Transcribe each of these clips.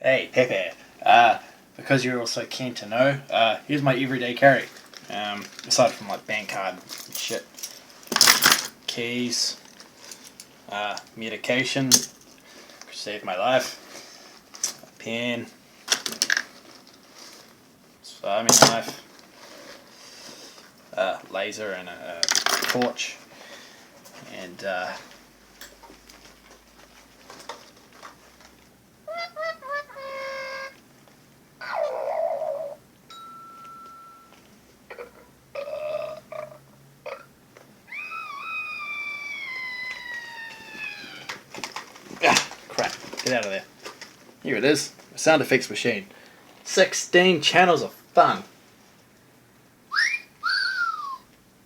Hey, Pepe. Because you're also keen to know, here's my everyday carry. Aside from like bank card and shit. Keys, medication, which saved my life, a pen, army knife, laser and a torch, and crap, get out of there. Here it is, a sound effects machine. 16 channels of fun.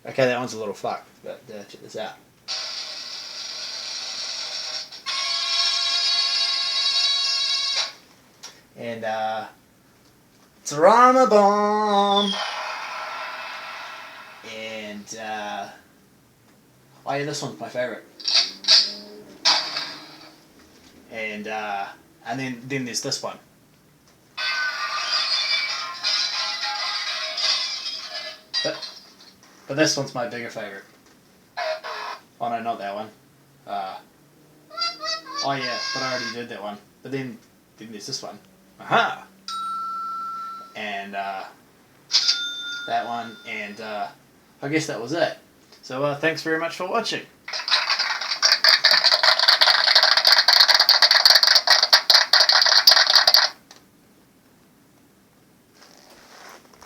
Okay, that one's a little fucked, but check this out. And it's a Rama bomb. And oh yeah, this one's my favorite. And then there's this one. But this one's my bigger favorite. Oh no, not that one. Oh yeah, but I already did that one. But then there's this one. Aha! And that one, and I guess that was it. So thanks very much for watching.